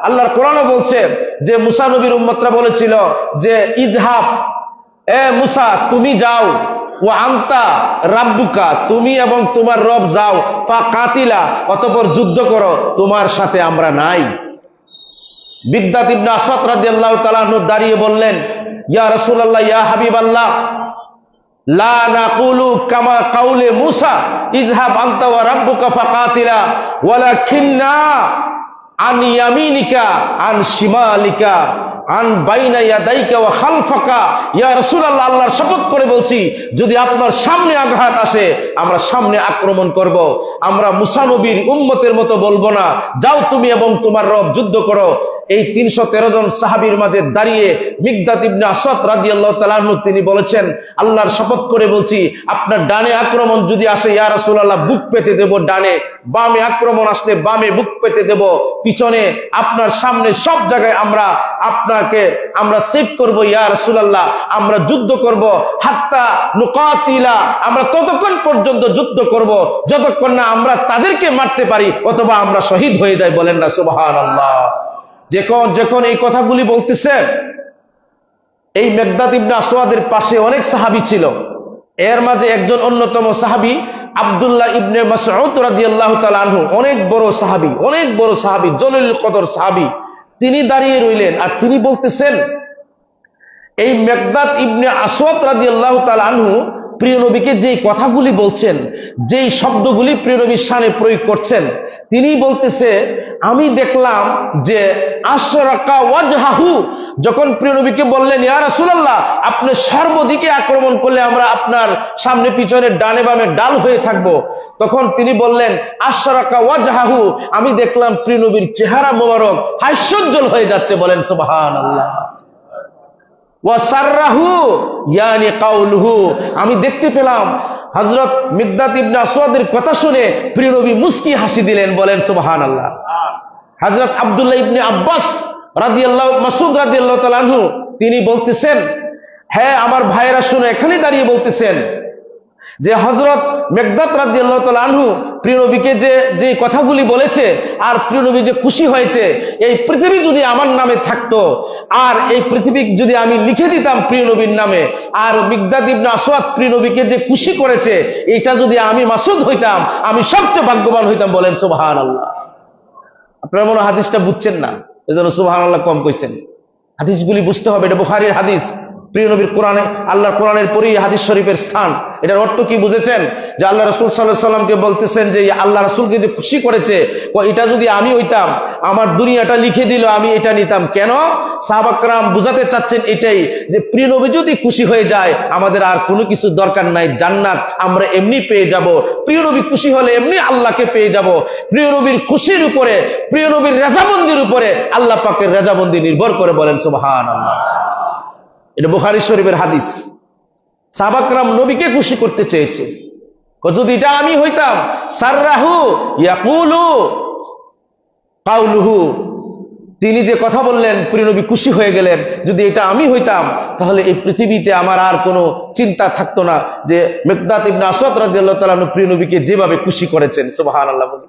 আল্লাহর কোরআনও বলছে যে মুসা নবীর উম্মতরা বলেছিল যে ইজহাব, এ মুসা তুমি যাও, ও আনতা রাব্বুকা, তুমি এবং তোমার রব যাও, ফাকাতিলা, অতঃপর যুদ্ধ করো, তোমার সাথে আমরা নাই। মিকদাদ ইবনে আসওয়াদ রাদিয়াল্লাহু তাআলা আনহু দাঁড়িয়ে বললেন, ইয়া রাসূলুল্লাহ, ইয়া হাবিবাল্লাহ, লা নাকুলু কামা কাউলে মুসা ইজহাব আনতা ওয়া রাব্বুকা ফাকাতিলা ওয়ালাকিন্না আন ইয়ামিনিকা আন শিমালিকা আন বাইনা ইয়াদাইকা ওয়া খালফাকা। ইয়া রাসূলুল্লাহ, আল্লাহর শপথ করে বলছি, যদি আপনার সামনে আঘাত আসে আমরা সামনে আক্রমণ করব। আমরা মুসা নবীর উম্মতের মতো বলবো না যাও তুমি এবং তোমার রব যুদ্ধ করো। এই 313 জন সাহাবীর মাঝে দাঁড়িয়ে মিকদাদ ইবনে আসওয়াদ রাদিয়াল্লাহু তাআলা আনহু তিনি বলেছেন, আল্লাহর শপথ করে বলছি, আপনার ডানে আক্রমণ যদি আসে ইয়া রাসূলুল্লাহ বুক পেতে দেব ডানে, বামে আক্রমণ আসলে বামে বুক পেতে দেব, পিছনে আপনার সামনে সব জায়গায় আমরা সেভ করব ইয়া রাসূলুল্লাহ, আমরা যুদ্ধ করব, হাত্তা নুকাতিলা, আমরা ততক্ষণ পর্যন্ত যুদ্ধ করব যতক্ষণ না আমরা তাদেরকে মারতে পারি অথবা আমরা শহীদ হয়ে যাই। বলেন না সুবহানাল্লাহ। যখন এই কথাগুলি বলতেছে, এই মিকদাদ ইবনে আসওয়াদের পাশে অনেক সাহাবী ছিল। এর মাঝে একজন অন্যতম সাহাবী আব্দুল্লাহ ইবনে মাসউদ রাদিয়াল্লাহু তাআলা আনহু, অনেক বড় সাহাবী, জলিলুল কদর সাহাবী, তিনি দাঁড়িয়ে রইলেন আর তিনি বলতেছেন, এই মিকদাদ ইবনে আসওয়াদ রাদিয়াল্লাহু তাআলা আনহু প্রিয় নবীকে যেই কথাগুলি বলছেন, যেই শব্দগুলি প্রিয় নবীর শানে প্রয়োগ করছেন, তিনি বলতেছে, আমি দেখলাম যে আশরাকা ওয়াজহাহু, যখন প্রিয় নবীকে বললেন ইয়া রাসূলুল্লাহ আপনি সর্বদিকে আক্রমণ করলে আমরা আপনার সামনে পিছনে ডানে বামে ডাল হয়ে থাকব, তখন তিনি বললেন আশরাকা ওয়াজহাহু, আমি দেখলাম প্রিয় নবীর চেহারা মোবারক হাস্যোজ্জ্বল হয়ে যাচ্ছে। বলেন সুবহানাল্লাহ। ওয়াসাররাহু ইয়ানি কাউলুহু, আমি দেখতে পেলাম হযরত মিকদাদ ইবনে আসওয়াদের কথা শুনে প্রিয় নবী মুস্কি হাসি দিলেন। বলেন সুবহানাল্লাহ। হযরত আব্দুল্লাহ ইবনে আব্বাস মাসউদ রাদিয়াল্লাহু তাআলা আনহু তিনি বলতেছেন, হ্যাঁ আমার ভাইয়েরা শুনে, এখানে দাঁড়িয়ে বলতেছেন যে হযরত মিকদাদ রাদিয়াল্লাহু তাআলা আনহু প্রিয় নবীকে যে কথাগুলি বলেছে আর প্রিয় নবী যে খুশি হয়েছে, এই পৃথিবী যদি আমার নামে থাকতো আর এই পৃথিবী যদি আমি লিখে দিতাম প্রিয় নবীর নামে, আর মিকদাদ ইবনে আসওয়াদ প্রিয় নবীকে যে খুশি করেছে এটা যদি আমি মাসউদ হইতাম, আমি সবচেয়ে ভাগ্যবান হইতাম। বলেন সুবহানাল্লাহ। আপনারা মনে হাদিসটা বুঝছেন না, এজন্য সুবহানাল্লাহ কম কইছেন। হাদিসগুলি বুঝতে হবে, এটা বুখারীর হাদিস। প্রিয় নবীর কোরআনে, আল্লাহর কোরআনের পরেই হাদিস শরীফের স্থান। এটার অর্থ কি বুঝেছেন? যে আল্লাহ রাসূল সাল্লাল্লাহু আলাইহি সাল্লামকে বলতেছেন যে আল্লাহ রাসূলকে যে খুশি করেছে, এটা যদি আমি হইতাম, আমার দুনিয়াটা লিখে দিল, আমি এটা নিতাম। কেন? সাহাবা کرام বুঝাতে চাচ্ছেন এটাই, যে প্রিয় নবী যদি খুশি হয়ে যায় আমাদের আর কোনো কিছু দরকার নাই, জান্নাত আমরা এমনি পেয়ে যাব। প্রিয় নবী খুশি হলে এমনি আল্লাহকে পেয়ে যাব। প্রিয় নবীর খুশির উপরে, প্রিয় নবীর রেজামন্দির উপরে আল্লাহ পাকের রেজামন্দি নির্ভর করে। বলেন সুবহানাল্লাহ। এটা বুখারী শরীফের হাদিস। সাহাবা کرام নবীকে খুশি করতে চেয়েছে, যদি এটা আমি হইতাম, সাররাহু ইয়াকুলু কাউলুহু, তিনি যে কথা বললেন প্রিয় নবী খুশি হয়ে গেলেন, যদি এটা আমি হইতাম তাহলে এই পৃথিবীতে আমার আর কোনো চিন্তা থাকতো না যে মিকদাদ ইবনে আসওয়াদ রাদিয়াল্লাহু তাআলা প্রিয় নবীকে যেভাবে খুশি করেছেন। সুবহানাল্লাহ বলি।